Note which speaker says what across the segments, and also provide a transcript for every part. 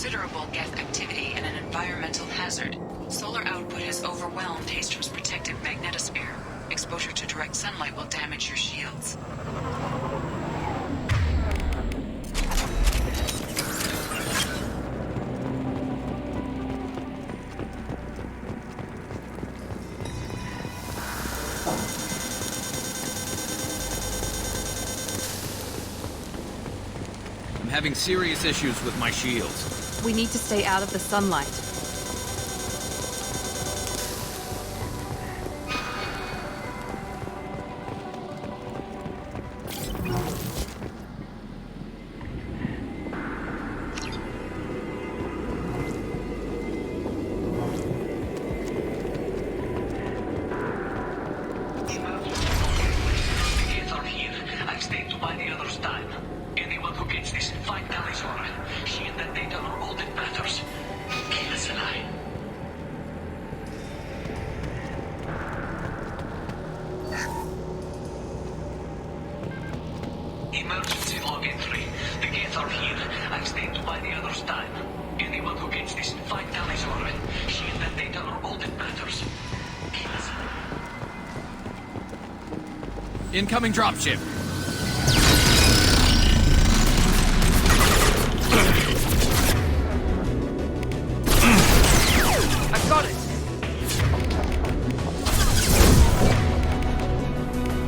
Speaker 1: considerable geth activity and an environmental hazard. Solar output has overwhelmed Haystrom's protective magnetosphere. Exposure to direct sunlight will damage your shields.
Speaker 2: I'm having serious issues with my shields.
Speaker 3: We need to stay out of the sunlight.
Speaker 4: Emergency log entry. The gates are here. I've stayed to buy the others time. Anyone who gets this, find Tali's aura. Shield and data are all that matters.
Speaker 2: Incoming dropship.
Speaker 3: I've got it!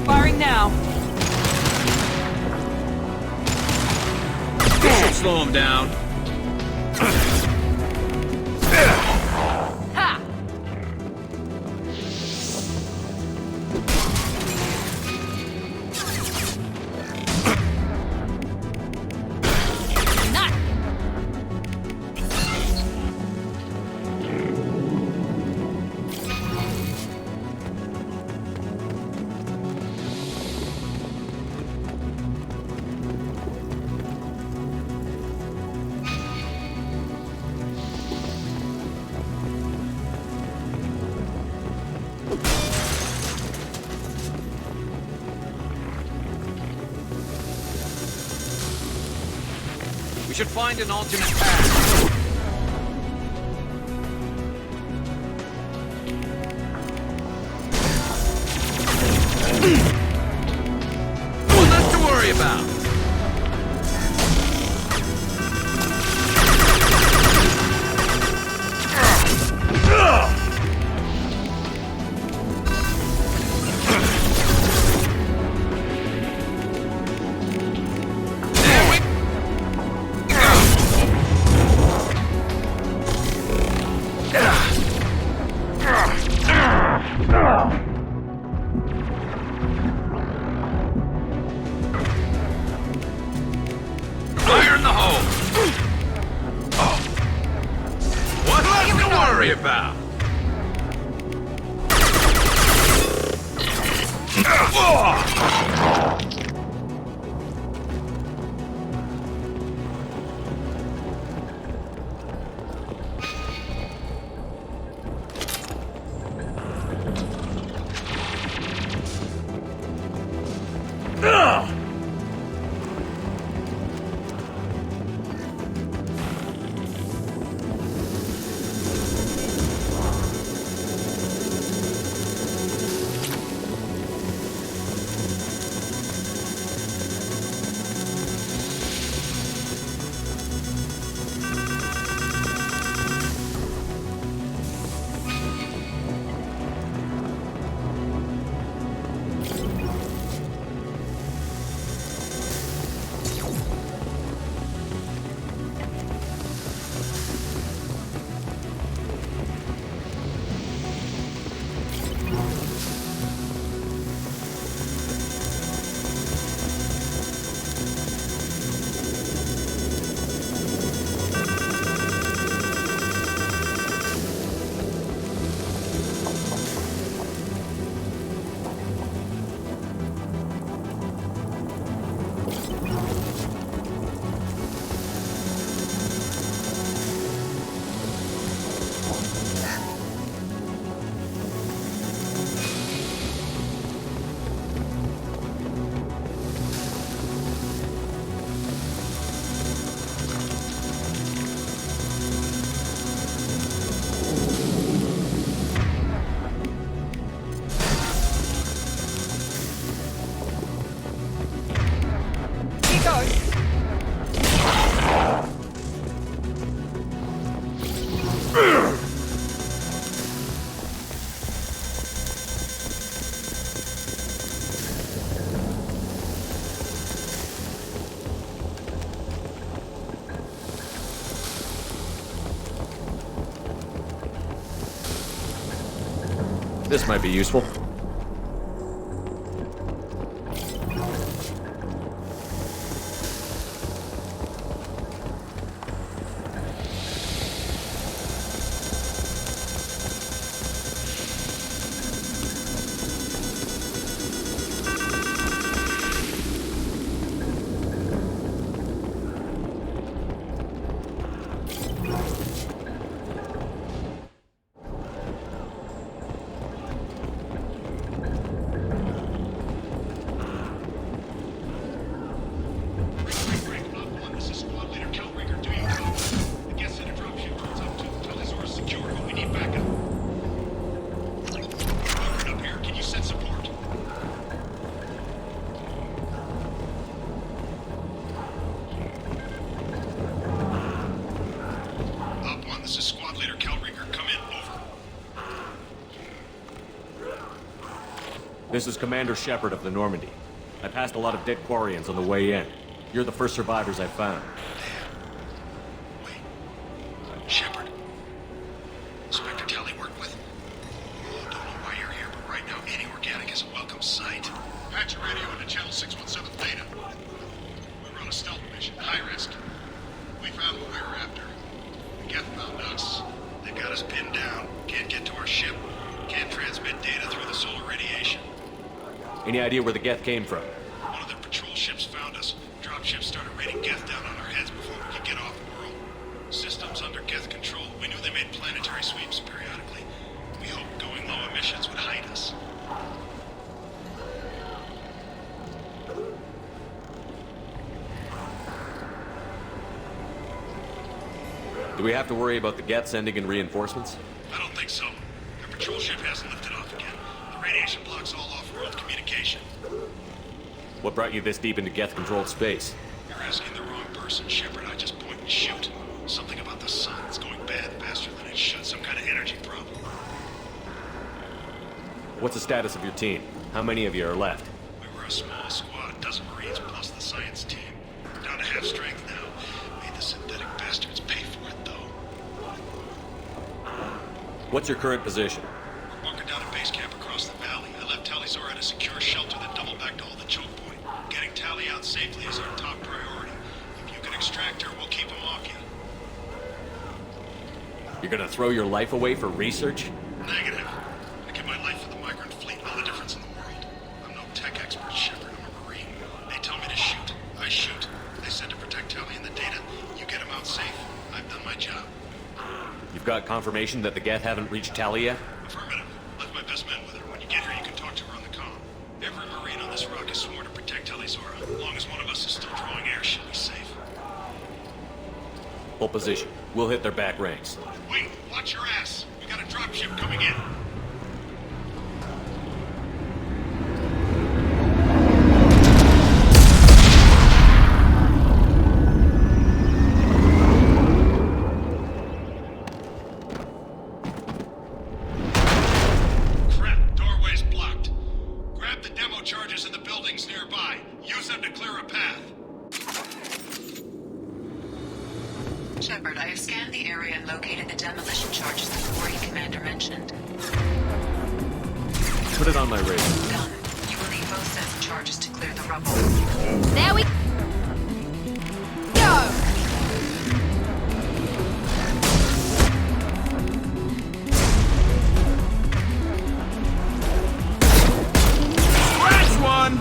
Speaker 3: Firing now.
Speaker 2: This should slow him down.
Speaker 3: Ha! Nut!
Speaker 2: We should find an alternate path. Well, nothing to worry about. Fire in the hole! What's left to worry about? This might be useful. This is Commander Shepard of the Normandy. I passed a lot of dead Quarians on the way in. You're the first survivors I found.
Speaker 5: Wait. Shepard. Inspector Tali worked with. Oh, don't know why you're here, but right now any organic is a welcome sight. Patch your radio into channel 617 Theta. We run a stealth mission, high risk. We found what we were after. The Geth found us. They've got us pinned down. Can't get to our ship. Can't transmit data through the solar radiation.
Speaker 2: Any idea where the Geth came from?
Speaker 5: One of their patrol ships found us. Dropships started raining Geth down on our heads before we could get off world. Systems under Geth control. We knew they made planetary sweeps periodically. We hoped going low emissions would hide us.
Speaker 2: Do we have to worry about the Geth sending in reinforcements?
Speaker 5: I don't think so. Their patrol ship hasn't lifted off again. The radiation blocks all off-world communication.
Speaker 2: What brought you this deep into Geth-controlled space?
Speaker 5: You're asking the wrong person, Shepard. I just point and shoot. Something about the sun. It's going bad faster than it should. Some kind of energy problem.
Speaker 2: What's the status of your team? How many of you are left?
Speaker 5: We were a small squad, a dozen Marines plus the science team. We're down to half strength now. Made the synthetic bastards pay for it, though.
Speaker 2: What's your current position?
Speaker 5: We're bunkered down at base camp across the valley. I left Tali at a secure shelter that doubled back to hold the choke point. Getting Tali out safely is our top priority. If you can extract her, we'll keep him off you.
Speaker 2: You're gonna throw your life away for research?
Speaker 5: Negative. I give my life for the migrant fleet and all the difference in the world. I'm no tech expert, Shepard. I'm a Marine. They tell me to shoot. I shoot. They said to protect Tali and the data. You get him out safe. I've done my job.
Speaker 2: You've got confirmation that the Geth haven't reached Tali yet?
Speaker 5: Affirmative. Left my best men with her. When you get here, you can talk to her on the comm. Every Marine on this rock is sworn to protect Tali. As long as one of us is still drawing air, she'll be safe.
Speaker 2: Hold position. We'll hit their back ranks.
Speaker 5: Wait, watch your ass. We got a dropship coming in. Crap, doorway's blocked. Grab the demo charges in the buildings nearby. Use them to clear a path.
Speaker 1: Shepard, I have scanned the area and located the demolition charges the Quarry Commander mentioned.
Speaker 2: Put it on my radar.
Speaker 1: Done. You will need both sets of charges to clear the rubble.
Speaker 3: There we go!
Speaker 2: Scratch one!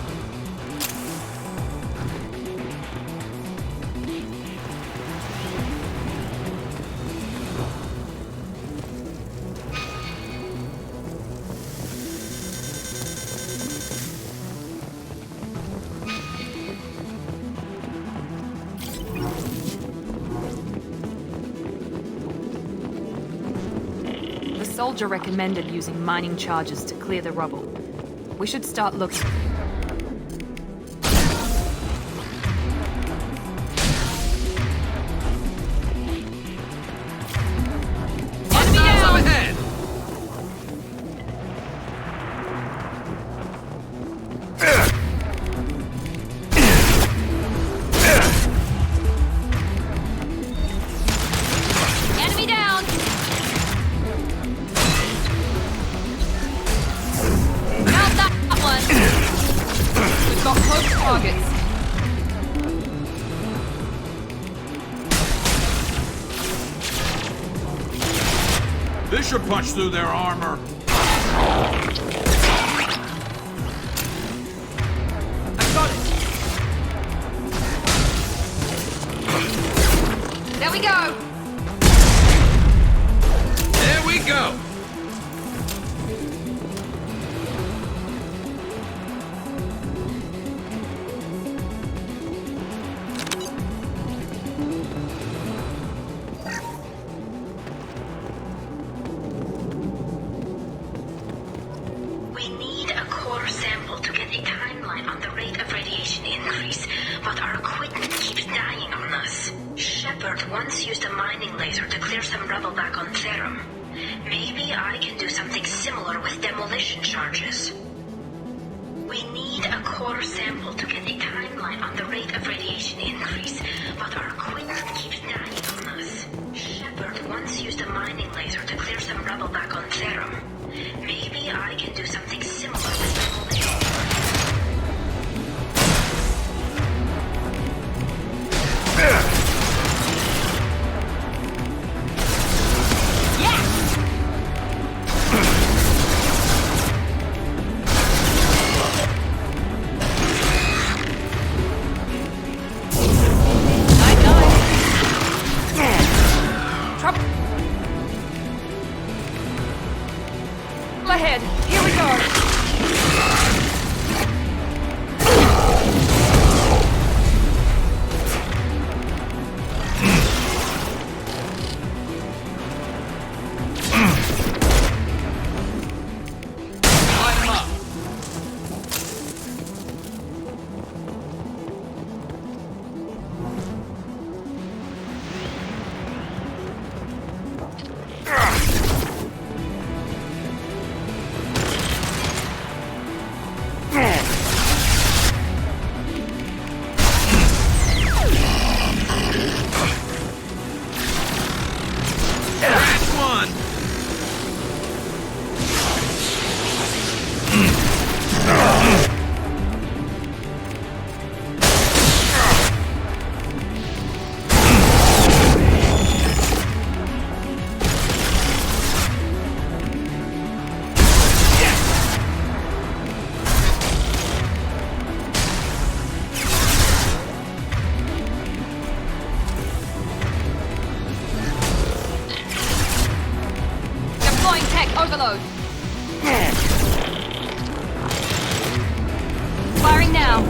Speaker 3: The soldier recommended using mining charges to clear the rubble. We should start looking. Enemy down!
Speaker 2: Ahead!
Speaker 3: Enemy down! targets.
Speaker 6: This should punch through their armor.
Speaker 3: I got it. There we go.
Speaker 6: There we go.
Speaker 7: We need a core sample to get a timeline on the rate of radiation increase, but our equipment keeps dying on us. Shepard once used a mining laser to clear some rubble back on Therum. Maybe I can do something similar with demolition charges. We need a core sample to get a timeline on the rate of radiation increase, but our equipment keeps dying on us. Shepard once used a mining laser to clear some rubble back on Therum. Maybe I can do something similar with demolition.
Speaker 3: Ahead. Here we go.
Speaker 6: Light 'em up. That's one.
Speaker 3: Deploying tech overload. Firing now.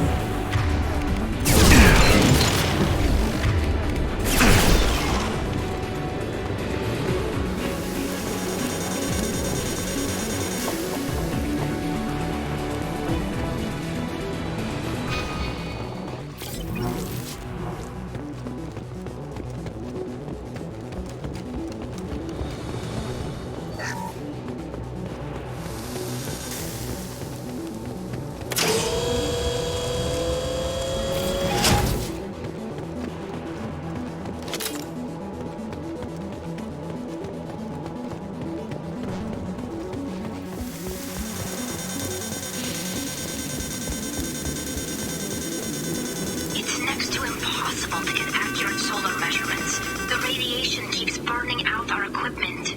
Speaker 7: It's next to impossible to get accurate solar measurements. The radiation keeps burning out our equipment.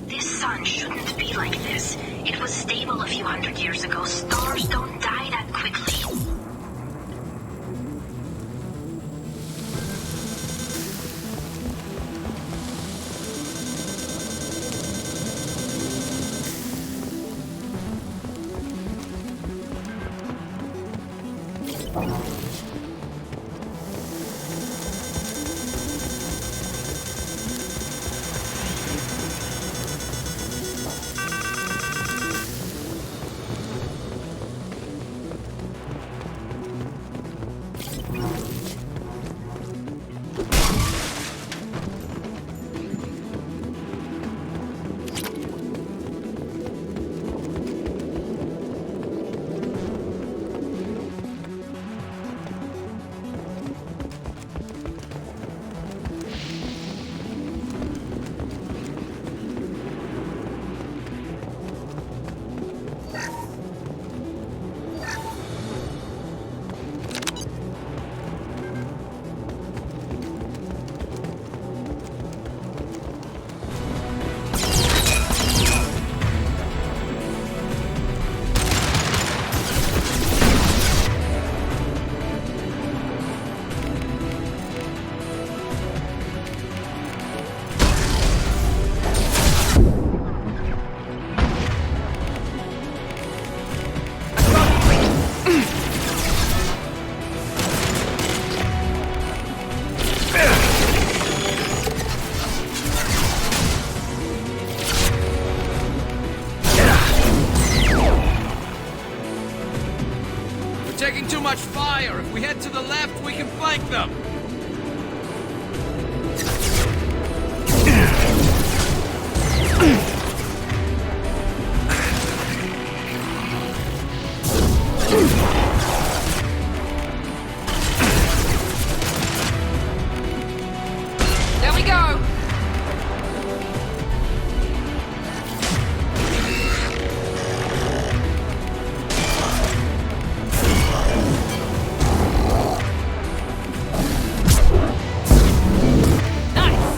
Speaker 7: This sun shouldn't be like this. It was stable a few hundred years ago. Stars don't die that quickly.
Speaker 6: We're taking too much fire. If we head to the left, we can flank them.
Speaker 3: There we go! Nice!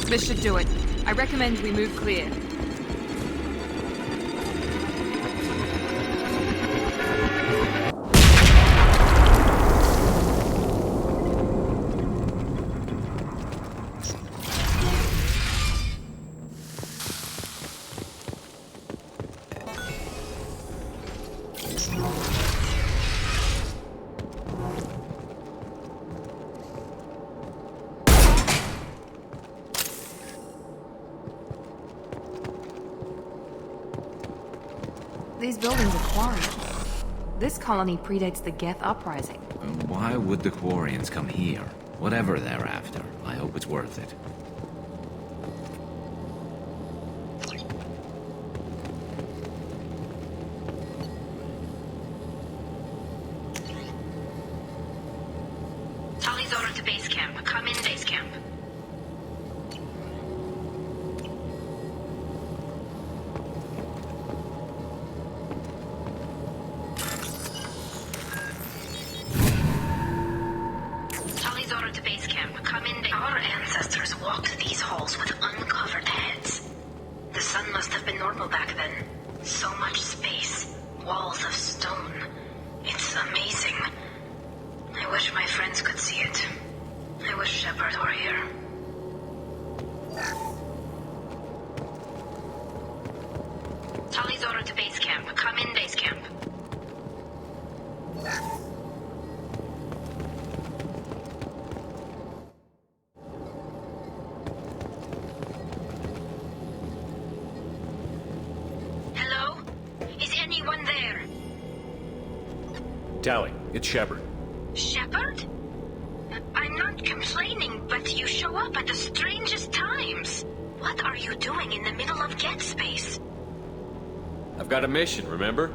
Speaker 3: This should do it. I recommend we move clear. These buildings are quarries. This colony predates the Geth uprising.
Speaker 8: Why would the Quarians come here? Whatever they're after, I hope it's worth it.
Speaker 7: Tali's order to base camp. Come in base camp. Tali's order to base camp. Come in. Our ancestors walked these halls with uncovered heads. The sun must have been normal back then. So much space. Walls of stone. It's amazing. I wish my friends could see it. I wish Shepard were here. Tali's order to base camp. Come in base camp. Hello? Is anyone there?
Speaker 2: Tali, it's Shepard.
Speaker 7: Shepard? I'm not complaining, but you show up at the strangest times. What are you doing in the middle of Geth space?
Speaker 2: I've got a mission, remember?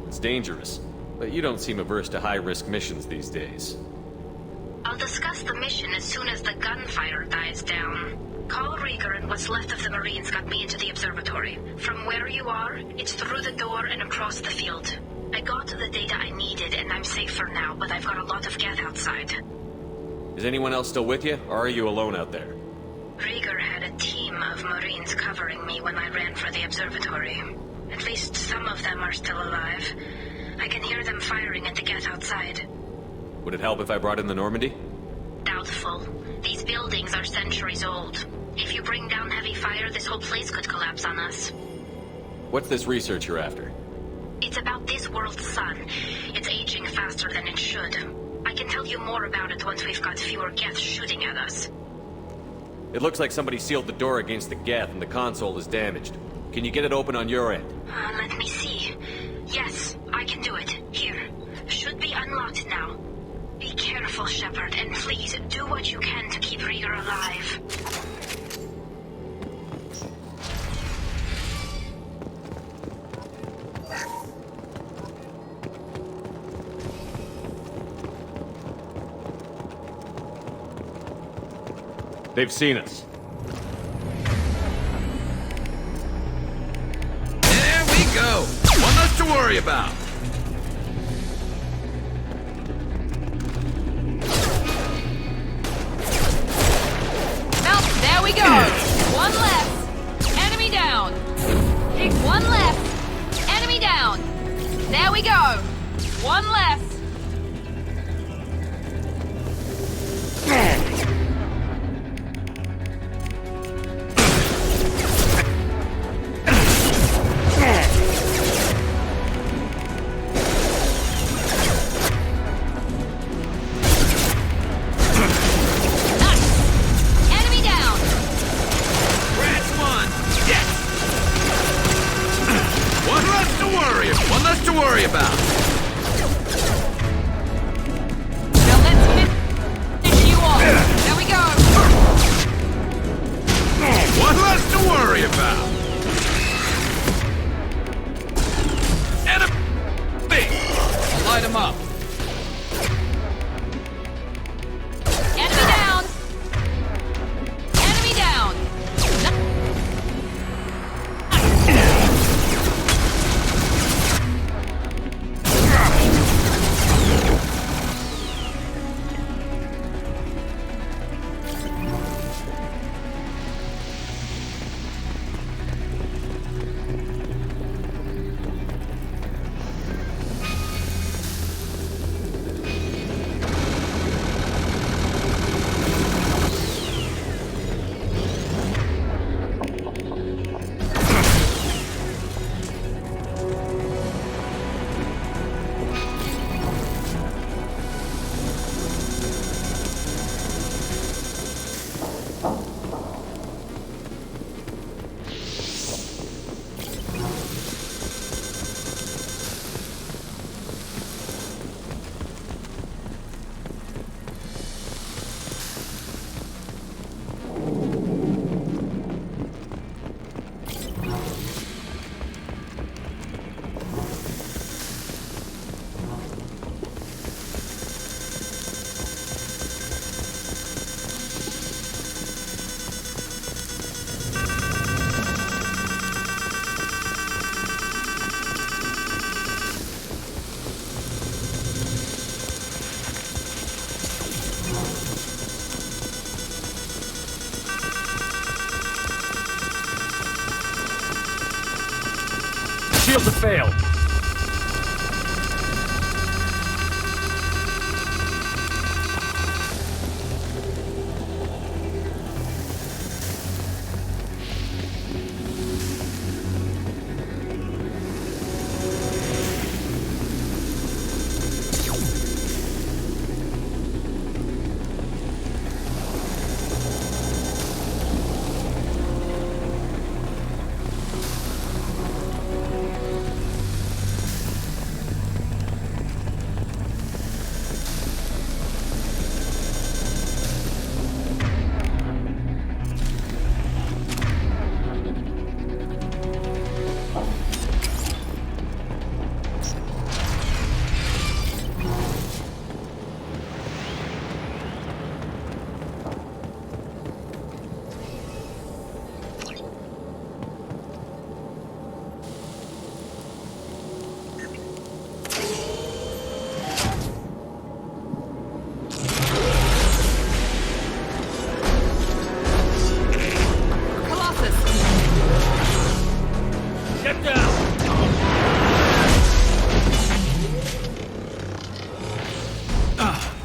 Speaker 2: It's dangerous, but you don't seem averse to high-risk missions these days.
Speaker 7: I'll discuss the mission as soon as the gunfire dies down. Call Rieger and what's left of the Marines got me into the observatory. From where you are, it's through the door and across the field. I got the data I needed and I'm safe for now, but I've got a lot of Geth outside.
Speaker 2: Is anyone else still with you, or are you alone out there?
Speaker 7: Rieger had a team of Marines covering me when I ran for the observatory. At least some of them are still alive. I can hear them firing at the Geth outside.
Speaker 2: Would it help if I brought in the Normandy?
Speaker 7: Doubtful. These buildings are centuries old. If you bring down heavy fire, this whole place could collapse on us.
Speaker 2: What's this research you're after?
Speaker 7: It's about this world's sun. It's aging faster than it should. I can tell you more about it once we've got fewer Geth shooting at us.
Speaker 2: It looks like somebody sealed the door against the Geth and the console is damaged. Can you get it open on your end?
Speaker 7: Let me see. Yes, I can do it. Here. Should be unlocked now. Be careful, Shepard, and please do what you can to keep Rieger alive.
Speaker 2: They've seen us.
Speaker 6: go. One less to worry about.
Speaker 3: Well, there we go. One left. Enemy down. One left. Enemy down. There we go. One left.
Speaker 2: Shields have failed.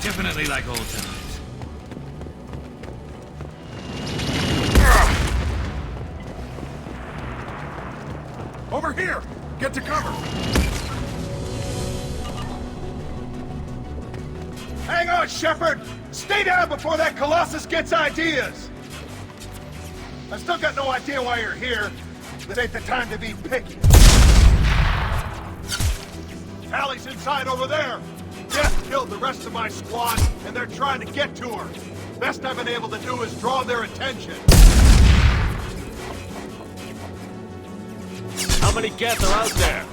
Speaker 6: Definitely like old times.
Speaker 5: Over here! Get to cover! Hang on, Shepard! Stay down before that Colossus gets ideas! I still got no idea why you're here. This ain't the time to be picky. Tali's inside over there! Death killed the rest of my squad, and they're trying to get to her. Best I've been able to do is draw their attention.
Speaker 2: How many Geth are out there?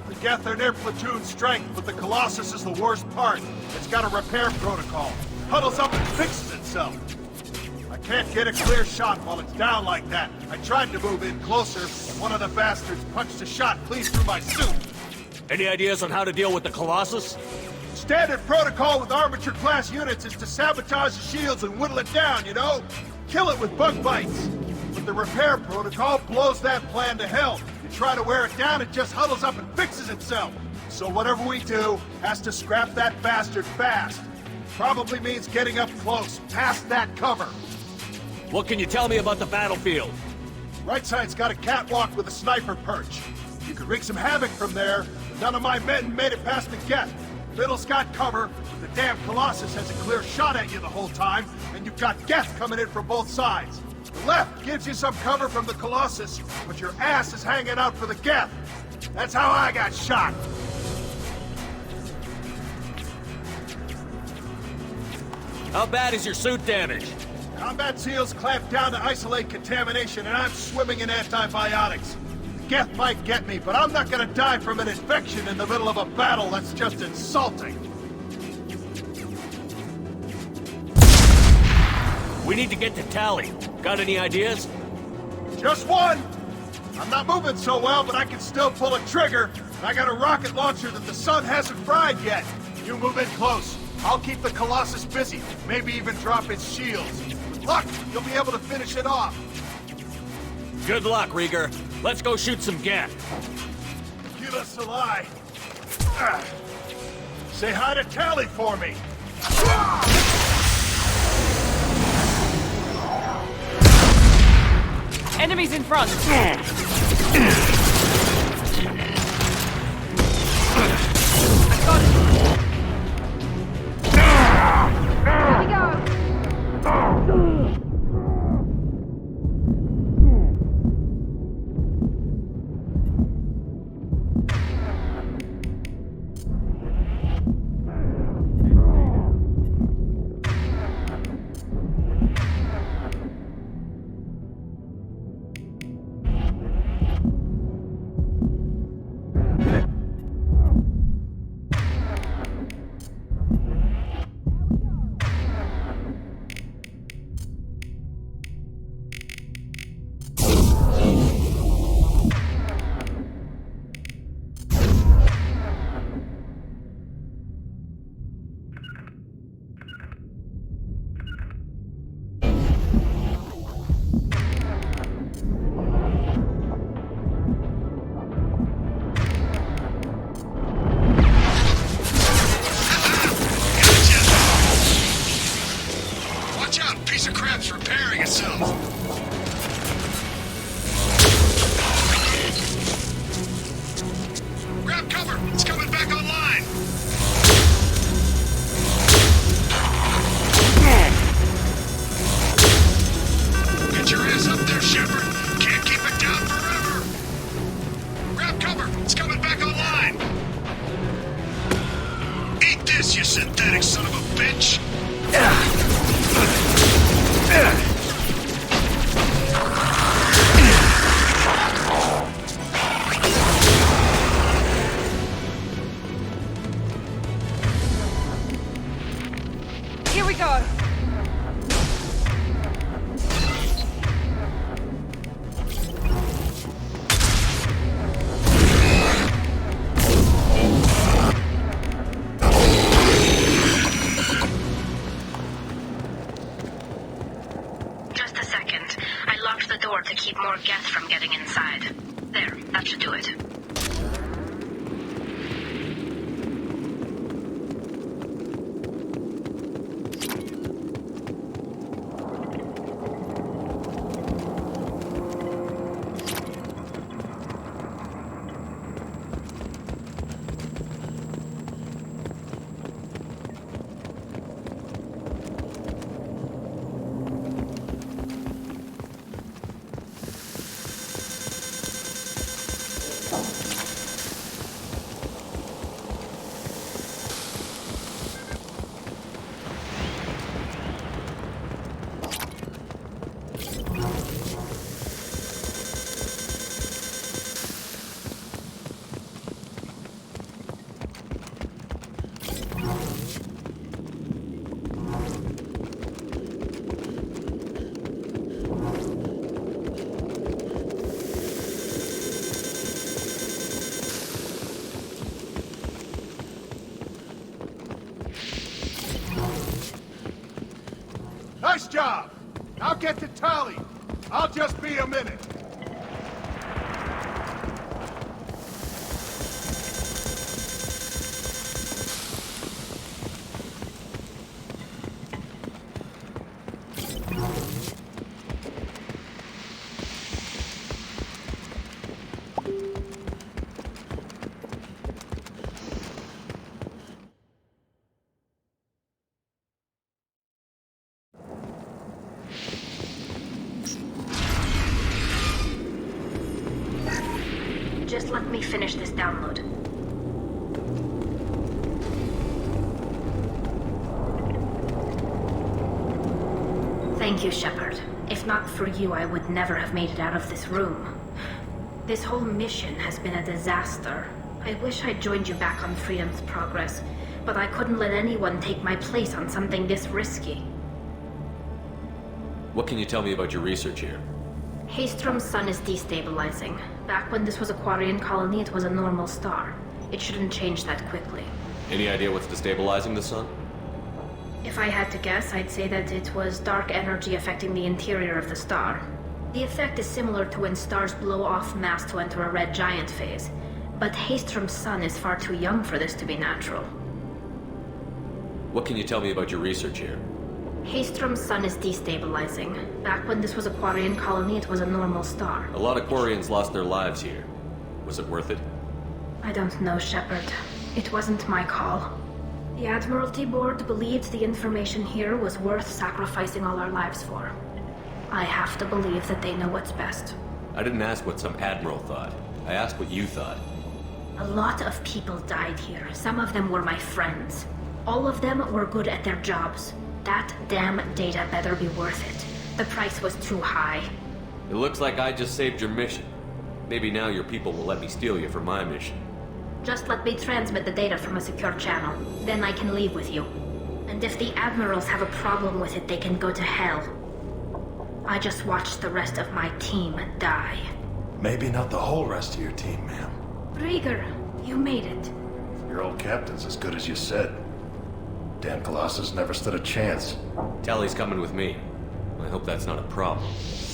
Speaker 5: The Geth are near platoon strength, but the Colossus is the worst part. It's got a repair protocol. Huddles up and fixes itself. I
Speaker 9: Can't get a clear shot while it's down like that. I tried to move in closer, and one of the bastards punched a shot clean through my suit.
Speaker 2: Any ideas on how to deal with the Colossus?
Speaker 9: Standard protocol with armature-class units is to sabotage the shields and whittle it down, you know? Kill it with bug bites. But the repair protocol blows that plan to hell. You try to wear it down, it just huddles up and fixes itself. So whatever we do has to scrap that bastard fast. Probably means getting up close, past that cover.
Speaker 2: What can you tell me about the battlefield?
Speaker 9: Right side's got a catwalk with a sniper perch. You could wreak some havoc from there, but none of my men made it past the gate. Middle's got cover, but the damn Colossus has a clear shot at you the whole time, and you've got Geth coming in from both sides. The left gives you some cover from the Colossus, but your ass is hanging out for the Geth. That's how I got shot.
Speaker 2: How bad is your suit damaged?
Speaker 9: Combat SEALs clamped down to isolate contamination, and I'm swimming in antibiotics. The Geth might get me, but I'm not gonna die from an infection in the middle of a battle. That's just insulting.
Speaker 2: We need to get to Tali. Got any ideas?
Speaker 9: Just one! I'm not moving so well, but I can still pull a trigger, and I got a rocket launcher that the sun hasn't fried yet. You move in close. I'll keep the Colossus busy, maybe even drop its shields. With luck, you'll be able to finish it off.
Speaker 2: Good luck, Rieger. Let's go shoot some Geth.
Speaker 9: Gila Salai. Say hi to Tali for me.
Speaker 3: Enemies in front! I got it! Here we go!
Speaker 5: You synthetic son of a bitch!
Speaker 3: Here we go!
Speaker 7: To keep more Geth from getting inside. There, that should do it.
Speaker 9: Tali! I'll just be a minute.
Speaker 7: Just let me finish this download. Thank you, Shepard. If not for you, I would never have made it out of this room. This whole mission has been a disaster. I wish I'd joined you back on Freedom's Progress, but I couldn't let anyone take my place on something this risky.
Speaker 2: What can you tell me about your research here?
Speaker 7: Haystrom's sun is destabilizing. Back when this was a Quarian colony, it was a normal star. It shouldn't change that quickly.
Speaker 2: Any idea what's destabilizing the sun?
Speaker 7: If I had to guess, I'd say that it was dark energy affecting the interior of the star. The effect is similar to when stars blow off mass to enter a red giant phase. But Haystrom's sun is far too young for this to be natural.
Speaker 2: What can you tell me about your research here?
Speaker 7: Haystrom's sun is destabilizing. Back when this was a Quarian colony, it was a normal star.
Speaker 2: A lot of Quarians lost their lives here. Was it worth it?
Speaker 7: I don't know, Shepard. It wasn't my call. The Admiralty Board believed the information here was worth sacrificing all our lives for. I have to believe that they know what's best.
Speaker 2: I didn't ask what some admiral thought. I asked what you thought.
Speaker 7: A lot of people died here. Some of them were my friends. All of them were good at their jobs. That damn data better be worth it. The price was too high.
Speaker 2: It looks like I just saved your mission. Maybe now your people will let me steal you for my mission.
Speaker 7: Just let me transmit the data from a secure channel. Then I can leave with you. And if the admirals have a problem with it, they can go to hell. I just watched the rest of my team die.
Speaker 9: Maybe not the whole rest of your team, ma'am.
Speaker 7: Rieger, you made it.
Speaker 9: Your old captain's as good as you said. Damn Colossus never stood a chance.
Speaker 2: Tali's coming with me. I hope that's not a problem.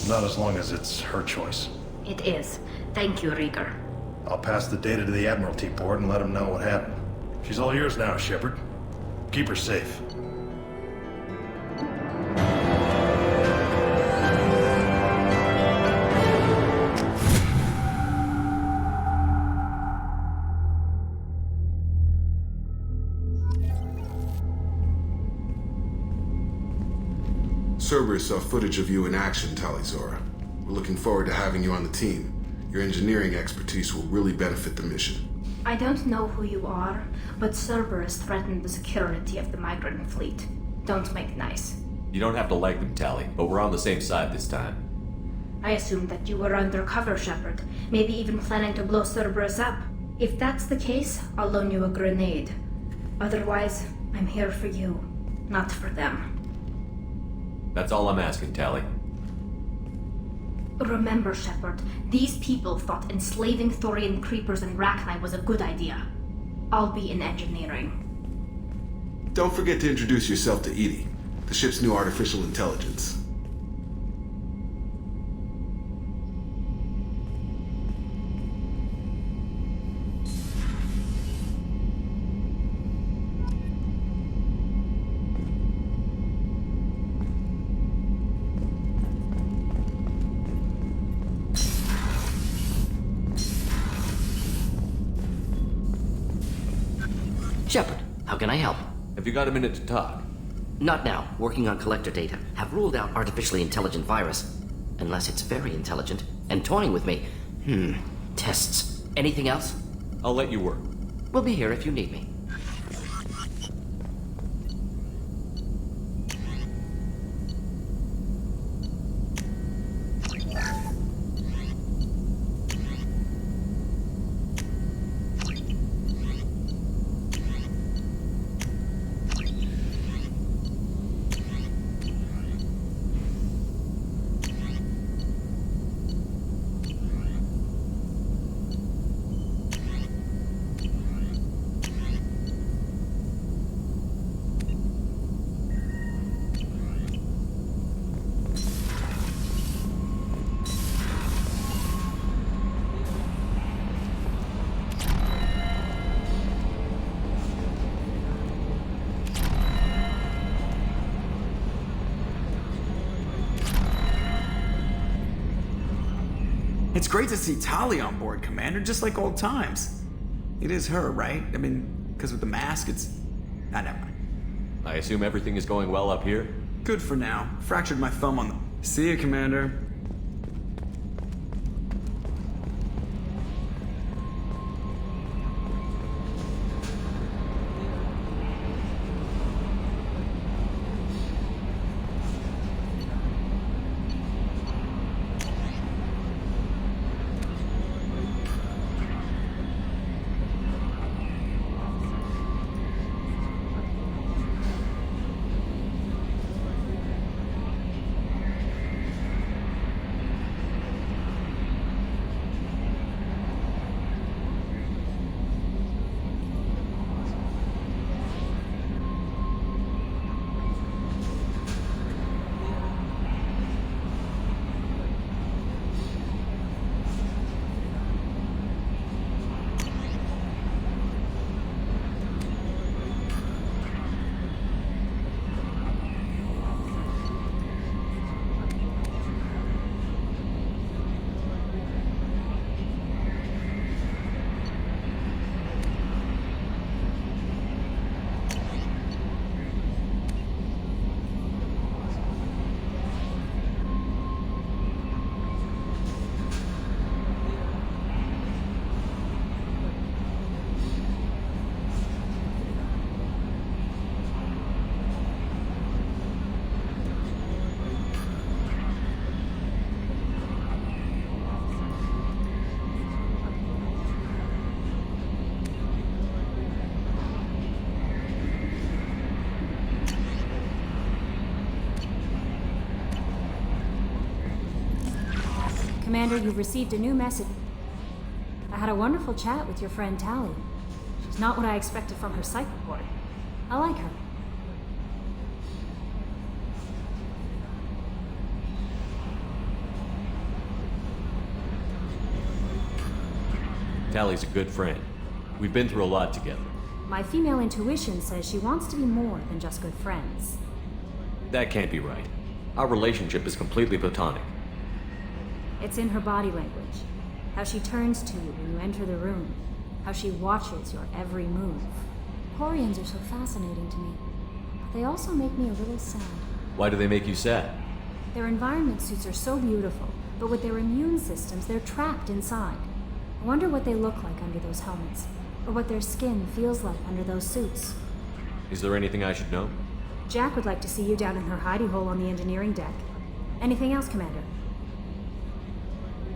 Speaker 9: Not as long as it's her choice.
Speaker 7: It is. Thank you, Rieger.
Speaker 9: I'll pass the data to the Admiralty Board and let them know what happened. She's all yours now, Shepard. Keep her safe.
Speaker 10: Cerberus saw footage of you in action, Tali Zora. We're looking forward to having you on the team. Your engineering expertise will really benefit the mission.
Speaker 7: I don't know who you are, but Cerberus threatened the security of the migrant fleet. Don't make nice.
Speaker 2: You don't have to like them, Tali, but we're on the same side this time.
Speaker 7: I assumed that you were undercover, Shepard. Maybe even planning to blow Cerberus up. If that's the case, I'll loan you a grenade. Otherwise, I'm here for you, not for them.
Speaker 2: That's all I'm asking, Tali.
Speaker 7: Remember, Shepard, these people thought enslaving Thorian creepers and Rachni was a good idea. I'll be in engineering.
Speaker 10: Don't forget to introduce yourself to Edie, the ship's new artificial intelligence.
Speaker 11: Shepard, how can I help?
Speaker 2: Have you got a minute to talk?
Speaker 11: Not now. Working on collector data. Have ruled out artificially intelligent virus. Unless it's very intelligent. And toying with me. Tests. Anything else?
Speaker 2: I'll let you work.
Speaker 11: We'll be here if you need me.
Speaker 12: It's great to see Tali on board, Commander, just like old times. It is her, right? I mean, because with the mask, it's... Nah, never mind.
Speaker 2: I assume everything is going well up here?
Speaker 12: Good for now. Fractured my thumb on the... See you, Commander.
Speaker 13: Commander, you've received a new message. I had a wonderful chat with your friend Tali. She's not what I expected from her psych report. I like her.
Speaker 2: Tali's a good friend. We've been through a lot together.
Speaker 13: My female intuition says she wants to be more than just good friends.
Speaker 2: That can't be right. Our relationship is completely platonic.
Speaker 13: It's in her body language. How she turns to you when you enter the room. How she watches your every move. Quarians are so fascinating to me. But they also make me a little sad.
Speaker 2: Why do they make you sad?
Speaker 13: Their environment suits are so beautiful, but with their immune systems, they're trapped inside. I wonder what they look like under those helmets, or what their skin feels like under those suits.
Speaker 2: Is there anything I should know?
Speaker 13: Jack would like to see you down in her hidey hole on the engineering deck. Anything else, Commander?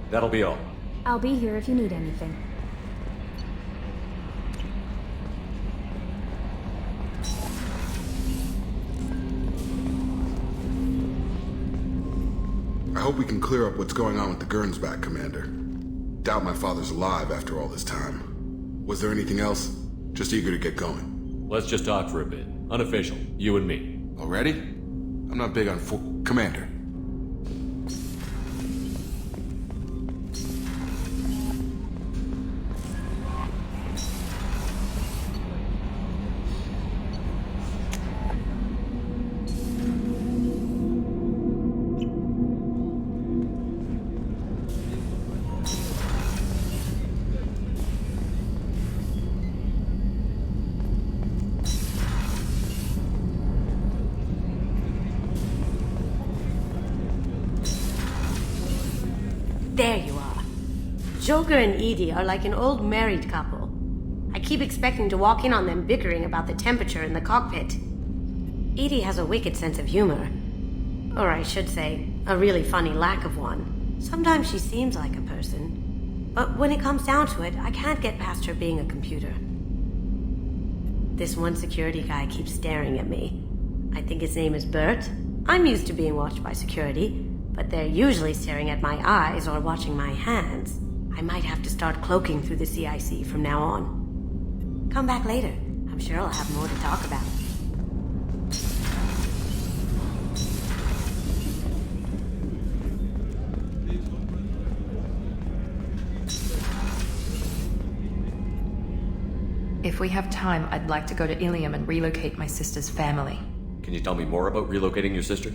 Speaker 2: That'll be all.
Speaker 13: I'll be here if you need anything.
Speaker 10: I hope we can clear up what's going on with the Gernsback, Commander. Doubt my father's alive after all this time. Was there anything else? Just eager to get going.
Speaker 2: Let's just talk for a bit. Unofficial. You and me.
Speaker 10: Already? I'm not big on Commander.
Speaker 14: There you are. Joker and Edie are like an old married couple. I keep expecting to walk in on them bickering about the temperature in the cockpit. Edie has a wicked sense of humor. Or I should say, a really funny lack of one. Sometimes she seems like a person. But when it comes down to it, I can't get past her being a computer. This one security guy keeps staring at me. I think his name is Bert. I'm used to being watched by security, but they're usually staring at my eyes or watching my hands. I might have to start cloaking through the CIC from now on. Come back later. I'm sure I'll have more to talk about.
Speaker 15: If we have time, I'd like to go to Ilium and relocate my sister's family.
Speaker 2: Can you tell me more about relocating your sister?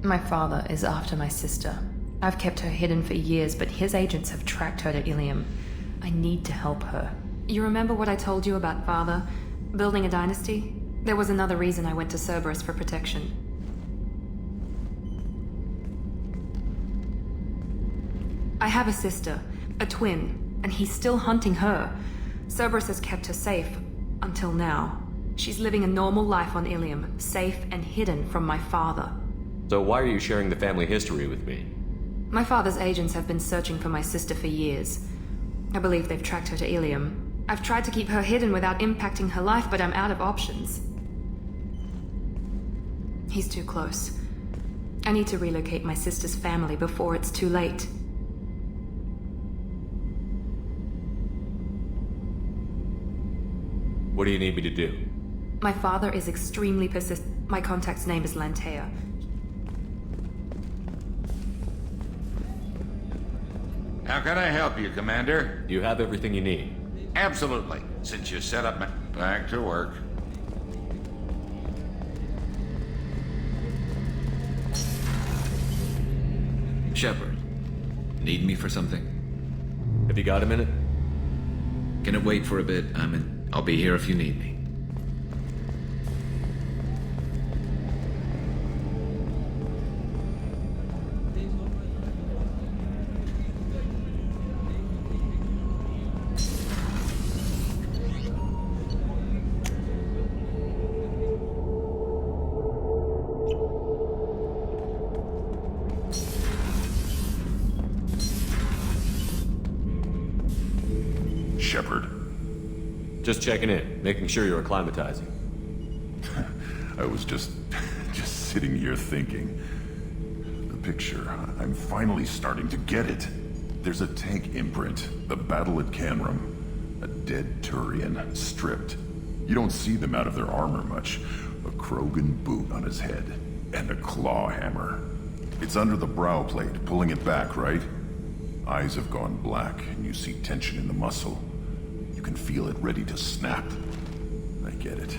Speaker 15: My father is after my sister. I've kept her hidden for years, but his agents have tracked her to Ilium. I need to help her. You remember what I told you about Father? Building a dynasty? There was another reason I went to Cerberus for protection. I have a sister, a twin, and he's still hunting her. Cerberus has kept her safe, until now. She's living a normal life on Ilium, safe and hidden from my father.
Speaker 2: So why are you sharing the family history with me?
Speaker 15: My father's agents have been searching for my sister for years. I believe they've tracked her to Ilium. I've tried to keep her hidden without impacting her life, but I'm out of options. He's too close. I need to relocate my sister's family before it's too late.
Speaker 2: What do you need me to do?
Speaker 15: My father is extremely persistent. My contact's name is Lantea.
Speaker 6: How can I help you, Commander?
Speaker 2: You have everything you need.
Speaker 6: Absolutely. Since you set up my... Back to work.
Speaker 8: Shepard, need me for something?
Speaker 2: Have you got a minute?
Speaker 8: Can it wait for a bit? I'll be here if you need me.
Speaker 16: Shepard.
Speaker 2: Just checking in, making sure you're acclimatizing.
Speaker 16: I was just sitting here thinking. The picture, I'm finally starting to get it. There's a tank imprint, the battle at Canrum. A dead Turian, stripped. You don't see them out of their armor much. A Krogan boot on his head, and a claw hammer. It's under the brow plate, pulling it back, right? Eyes have gone black, and you see tension in the muscle. You can feel it ready to snap. I get it.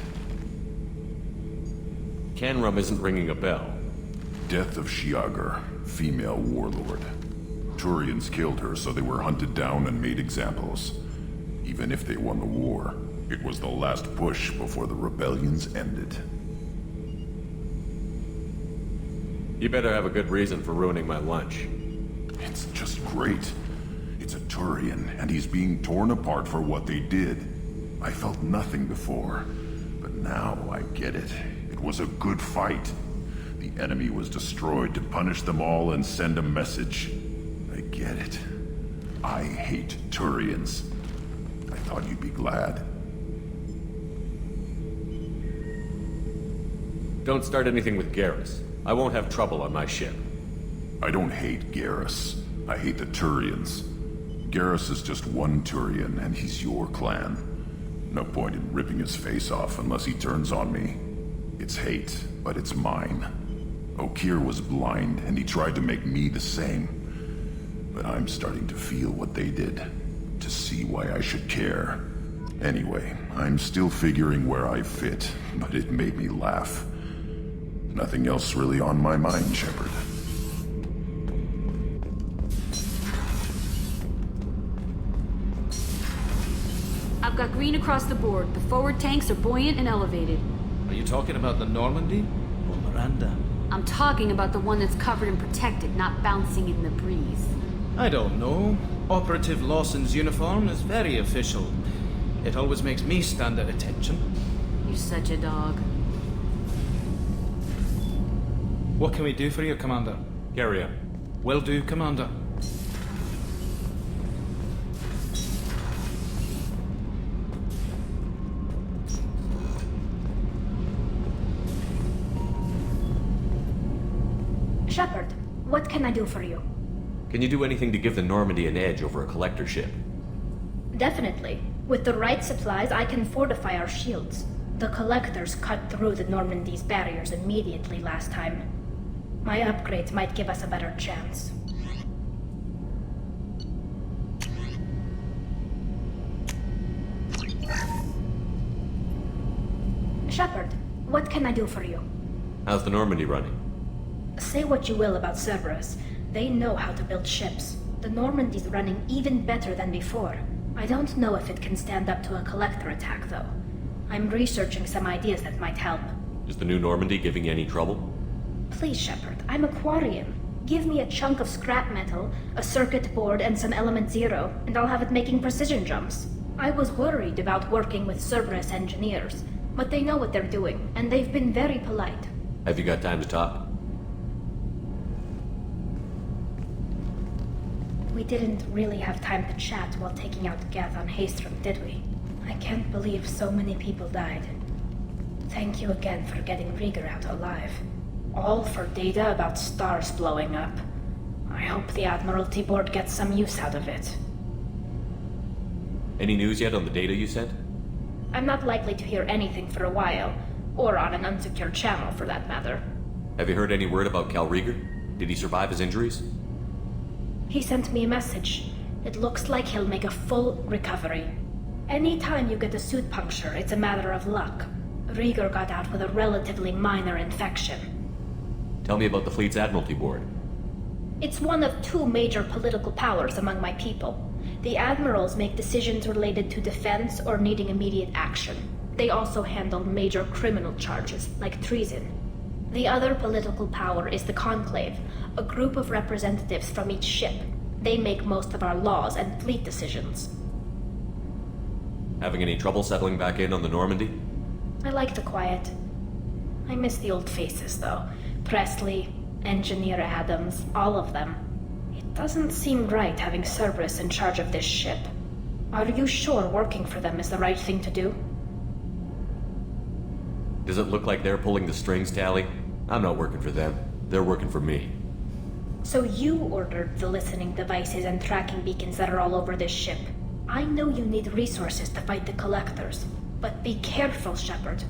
Speaker 2: Canrum isn't ringing a bell.
Speaker 16: Death of Shiagar, female warlord. Turians killed her, so they were hunted down and made examples. Even if they won the war, it was the last push before the rebellions ended.
Speaker 2: You better have a good reason for ruining my lunch.
Speaker 16: It's just great. It's a Turian, and he's being torn apart for what they did. I felt nothing before, but now I get it. It was a good fight. The enemy was destroyed to punish them all and send a message. I get it. I hate Turians. I thought you'd be glad.
Speaker 2: Don't start anything with Garrus. I won't have trouble on my ship.
Speaker 16: I don't hate Garrus. I hate the Turians. Garrus is just one Turian, and he's your clan. No point in ripping his face off unless he turns on me. It's hate, but it's mine. Okeer was blind, and he tried to make me the same. But I'm starting to feel what they did, to see why I should care. Anyway, I'm still figuring where I fit, but it made me laugh. Nothing else really on my mind, Shepard.
Speaker 17: I've got green across the board. The forward tanks are buoyant and elevated.
Speaker 18: Are you talking about the Normandy? Or Miranda?
Speaker 17: I'm talking about the one that's covered and protected, not bouncing in the breeze.
Speaker 18: I don't know. Operative Lawson's uniform is very official. It always makes me stand at attention.
Speaker 17: You're such a dog.
Speaker 18: What can we do for you, Commander?
Speaker 2: Carry on.
Speaker 18: Will do, Commander.
Speaker 13: Shepard, what can I do for you?
Speaker 2: Can you do anything to give the Normandy an edge over a collector ship?
Speaker 13: Definitely. With the right supplies, I can fortify our shields. The collectors cut through the Normandy's barriers immediately last time. My upgrades might give us a better chance. Shepard, what can I do for you?
Speaker 2: How's the Normandy running?
Speaker 13: Say what you will about Cerberus,
Speaker 19: They know how to build ships. The Normandy's running even better than before. I don't know if it can stand up to a collector attack, though. I'm researching some ideas that might help.
Speaker 2: Is the new Normandy giving you any trouble?
Speaker 19: Please, Shepard, I'm a Quarian. Give me a chunk of scrap metal, a circuit board, and some element zero, and I'll have it making precision jumps. I was worried about working with Cerberus engineers, but they know what they're doing, and they've been very polite.
Speaker 2: Have you got time to talk?
Speaker 19: We didn't really have time to chat while taking out Geth on Haestrom, did we? I can't believe so many people died. Thank you again for getting Rieger out alive. All for data about stars blowing up. I hope the Admiralty Board gets some use out of it.
Speaker 2: Any news yet on the data you sent?
Speaker 19: I'm not likely to hear anything for a while, or on an unsecured channel for that matter.
Speaker 2: Have you heard any word about Cal Rieger? Did he survive his injuries?
Speaker 19: He sent me a message. It looks like he'll make a full recovery. Anytime you get a suit puncture, it's a matter of luck. Rieger got out with a relatively minor infection.
Speaker 2: Tell me about the fleet's Admiralty Board.
Speaker 19: It's one of two major political powers among my people. The admirals make decisions related to defense or needing immediate action. They also handle major criminal charges, like treason. The other political power is the Conclave, a group of representatives from each ship. They make most of our laws and fleet decisions.
Speaker 2: Having any trouble settling back in on the Normandy?
Speaker 19: I like the quiet. I miss the old faces, though. Presley, Engineer Adams, all of them. It doesn't seem right having Cerberus in charge of this ship. Are you sure working for them is the right thing to do?
Speaker 2: Does it look like they're pulling the strings, Tali? I'm not working for them. They're working for me.
Speaker 19: So you ordered the listening devices and tracking beacons that are all over this ship. I know you need resources to fight the Collectors, but be careful, Shepard.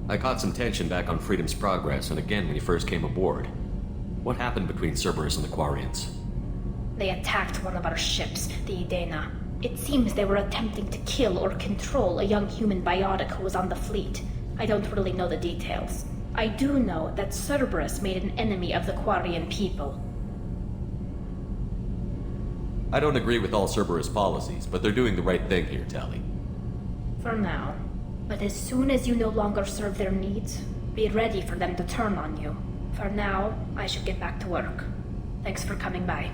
Speaker 2: I caught some tension back on Freedom's Progress, and again when you first came aboard. What happened between Cerberus and the Quarians?
Speaker 19: They attacked one of our ships, the Idena. It seems they were attempting to kill or control a young human biotic who was on the fleet. I don't really know the details. I do know that Cerberus made an enemy of the Quarian people.
Speaker 2: I don't agree with all Cerberus policies, but they're doing the right thing here, Tali.
Speaker 19: For now. But as soon as you no longer serve their needs, be ready for them to turn on you. For now, I should get back to work. Thanks for coming by.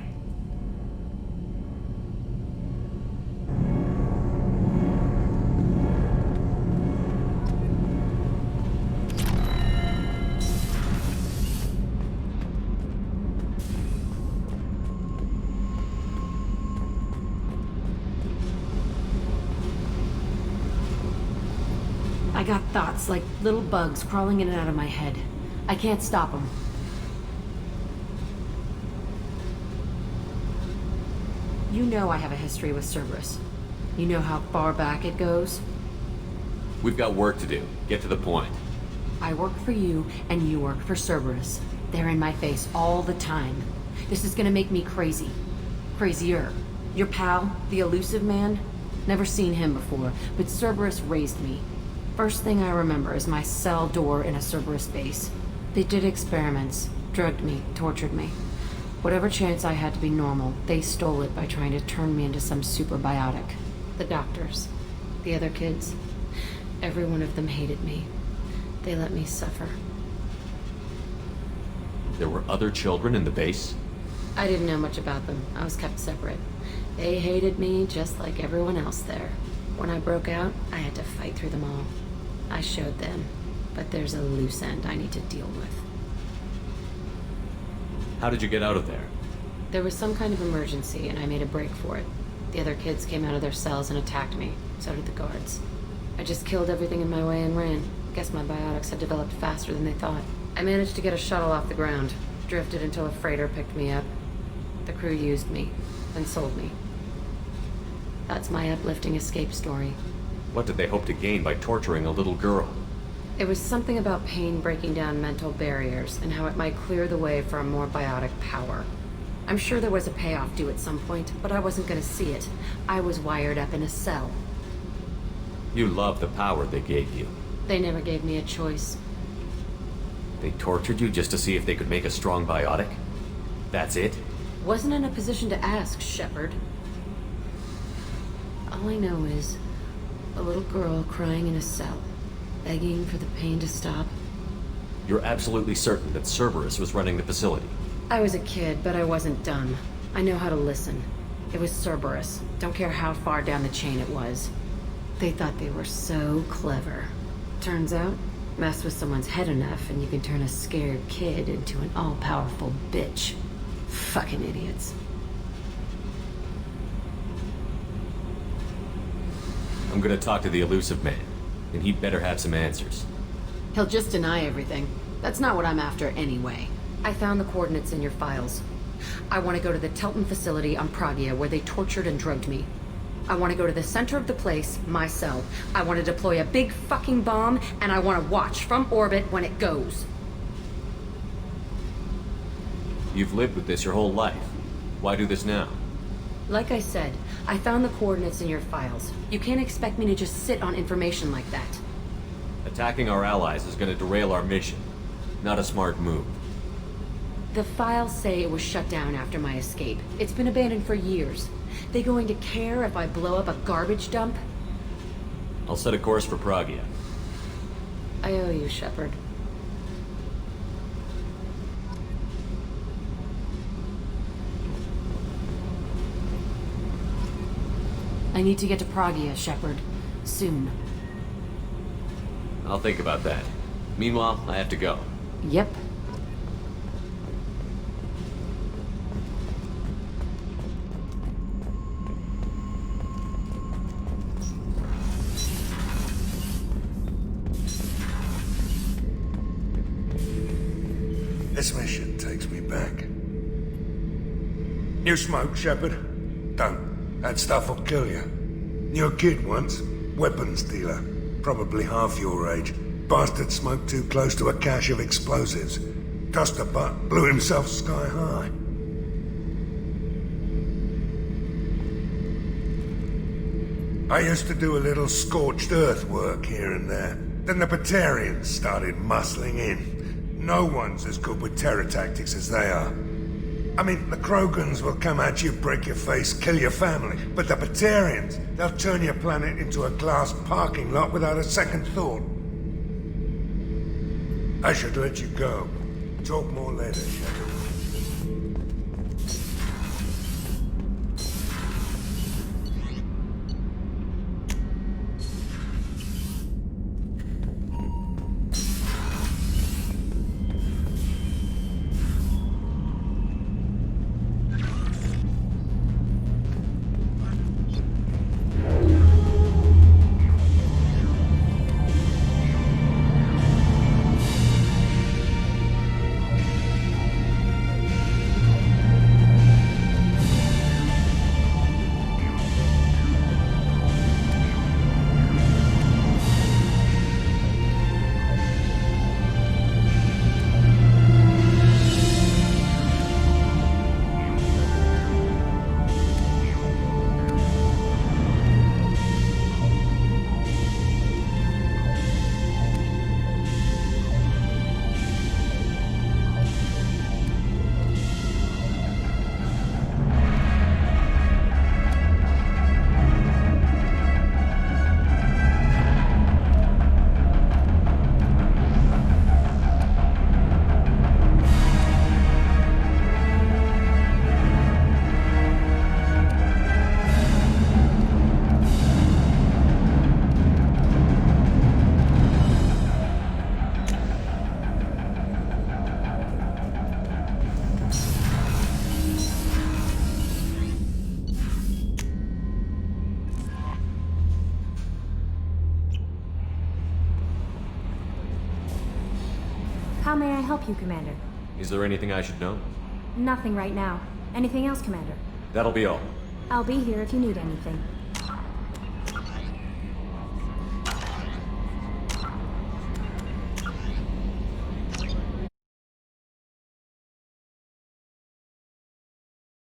Speaker 14: I got thoughts like little bugs crawling in and out of my head. I can't stop them. You know I have a history with Cerberus. You know how far back it goes?
Speaker 2: We've got work to do. Get to the point.
Speaker 14: I work for you, and you work for Cerberus. They're in my face all the time. This is gonna make me crazy. Crazier. Your pal, the elusive man? Never seen him before, but Cerberus raised me. First thing I remember is my cell door in a Cerberus base. They did experiments, drugged me, tortured me. Whatever chance I had to be normal, they stole it by trying to turn me into some super biotic. The doctors, the other kids, every one of them hated me. They let me suffer.
Speaker 2: There were other children in the base?
Speaker 14: I didn't know much about them. I was kept separate. They hated me just like everyone else there. When I broke out, I had to fight through them all. I showed them, but there's a loose end I need to deal with.
Speaker 2: How did you get out of there?
Speaker 14: There was some kind of emergency, and I made a break for it. The other kids came out of their cells and attacked me. So did the guards. I just killed everything in my way and ran. Guess my biotics had developed faster than they thought. I managed to get a shuttle off the ground. Drifted until a freighter picked me up. The crew used me, then sold me. That's my uplifting escape story.
Speaker 2: What did they hope to gain by torturing a little girl?
Speaker 14: It was something about pain breaking down mental barriers and how it might clear the way for a more biotic power. I'm sure there was a payoff due at some point, but I wasn't going to see it. I was wired up in a cell.
Speaker 2: You love the power they gave you.
Speaker 14: They never gave me a choice.
Speaker 2: They tortured you just to see if they could make a strong biotic? That's it?
Speaker 14: Wasn't in a position to ask, Shepard. All I know is a little girl crying in a cell, begging for the pain to stop.
Speaker 2: You're absolutely certain that Cerberus was running the facility?
Speaker 14: I was a kid, but I wasn't dumb. I know how to listen. It was Cerberus. Don't care how far down the chain it was. They thought they were so clever. Turns out, mess with someone's head enough and you can turn a scared kid into an all-powerful bitch. Fucking idiots.
Speaker 2: I'm gonna talk to the elusive man, and he'd better have some answers.
Speaker 14: He'll just deny everything. That's not what I'm after anyway. I found the coordinates in your files. I want to go to the Telton facility on Pragia where they tortured and drugged me. I want to go to the center of the place, my cell. I want to deploy a big fucking bomb, and I want to watch from orbit when it goes.
Speaker 2: You've lived with this your whole life. Why do this now?
Speaker 14: Like I said, I found the coordinates in your files. You can't expect me to just sit on information like that.
Speaker 2: Attacking our allies is gonna derail our mission. Not a smart move.
Speaker 14: The files say it was shut down after my escape. It's been abandoned for years. They going to care if I blow up a garbage dump?
Speaker 2: I'll set a course for Pragia.
Speaker 14: I owe you, Shepard. I need to get to Pragia, Shepard. Soon.
Speaker 2: I'll think about that. Meanwhile, I have to go.
Speaker 14: Yep.
Speaker 20: This mission takes me back. You smoke, Shepard? Don't. That stuff will kill you. You're a kid once. Weapons dealer. Probably half your age. Bastard smoked too close to a cache of explosives. Tossed a butt, blew himself sky high. I used to do a little scorched earth work here and there. Then the Batarians started muscling in. No one's as good with terror tactics as they are. I mean, the Krogans will come at you, break your face, kill your family. But the Batarians, they'll turn your planet into a glass parking lot without a second thought. I should let you go. Talk more later, Shepard.
Speaker 13: How may I help you, Commander?
Speaker 2: Is there anything I should know?
Speaker 13: Nothing right now. Anything else, Commander?
Speaker 2: That'll be all.
Speaker 13: I'll be here if you need anything.